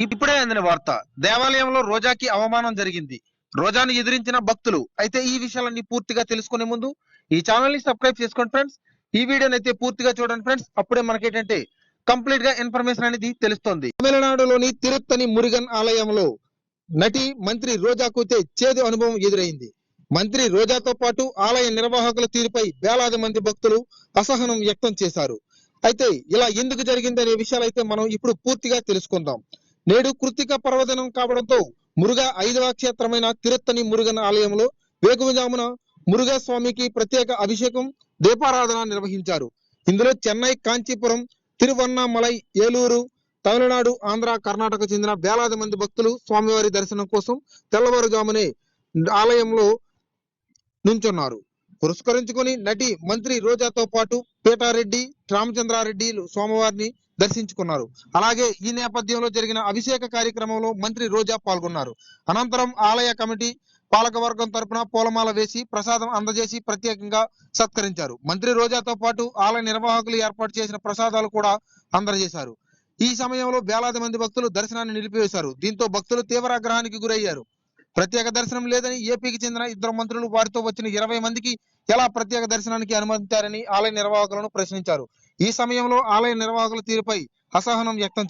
ఇప్పుడే అందిన వార్త. దేవాలయంలో రోజాకి అవమానం జరిగింది. రోజాను ఎదిరించిన భక్తులు. అయితే ఈ విషయాలన్నీ పూర్తిగా తెలుసుకునే ముందు ఈ ఛానల్ ని సబ్స్క్రైబ్ చేసుకోండి ఫ్రెండ్స్. ఈ వీడియోని అయితే పూర్తిగా చూడండి ఫ్రెండ్స్. అప్పుడే మనకేంటంటే కంప్లీట్ గా ఇన్ఫర్మేషన్ అనేది తెలుస్తుంది. తమిళనాడులోని తిరుత్తని మురుగన్ ఆలయంలో నటి మంత్రి రోజాకు అయితే చేదు అనుభవం ఎదురైంది. మంత్రి రోజాతో పాటు ఆలయ నిర్వాహకుల తీరుపై వేలాది మంది భక్తులు అసహనం వ్యక్తం చేశారు. అయితే ఇలా ఎందుకు జరిగిందనే విషయాలైతే మనం ఇప్పుడు పూర్తిగా తెలుసుకుందాం. నేడు కృత్తిక పర్వదినం కావడంతో మురుగా 5వ క్షేత్రమైన తిరుత్తని మురుగన్ ఆలయంలో వేకువజామున మురుగా స్వామికి ప్రత్యేక అభిషేకం, దీపారాధన నిర్వహించారు. ఇందులో చెన్నై, కాంచీపురం, తిరువన్నామలై, ఏలూరు, తమిళనాడు, ఆంధ్ర, కర్ణాటక చెందిన వేలాది మంది భక్తులు స్వామివారి దర్శనం కోసం తెల్లవారుజామునే ఆలయంలో నుంచున్నారు. పురస్కరించుకొని నటి మంత్రి రోజాతో పాటు పీటారెడ్డి, రామచంద్రారెడ్డి స్వామివారిని దర్శించుకున్నారు. అలాగే ఈ నేపథ్యంలో జరిగిన అభిషేక కార్యక్రమంలో మంత్రి రోజా పాల్గొన్నారు. అనంతరం ఆలయ కమిటీ పాలకవర్గం తరపున పూలమాల వేసి ప్రసాదం అందజేసి ప్రత్యేకంగా సత్కరించారు. మంత్రి రోజాతో పాటు ఆలయ నిర్వాహకులు ఏర్పాటు చేసిన ప్రసాదాలు కూడా అందజేశారు. ఈ సమయంలో వేలాది మంది భక్తులు దర్శనాన్ని నిలిపివేశారు. దీంతో భక్తులు తీవ్ర ఆగ్రహానికి గురయ్యారు. ప్రత్యేక దర్శనం లేదని ఏపీకి చెందిన 2 మంత్రులు వారితో వచ్చిన 20 మందికి ఎలా ప్రత్యేక దర్శనానికి అనుమతించారని ఆలయ నిర్వాహకులను ప్రశ్నించారు. ఈ సమయంలో ఆలయ నిర్వాహకుల తీరుపై అసహనం వ్యక్తం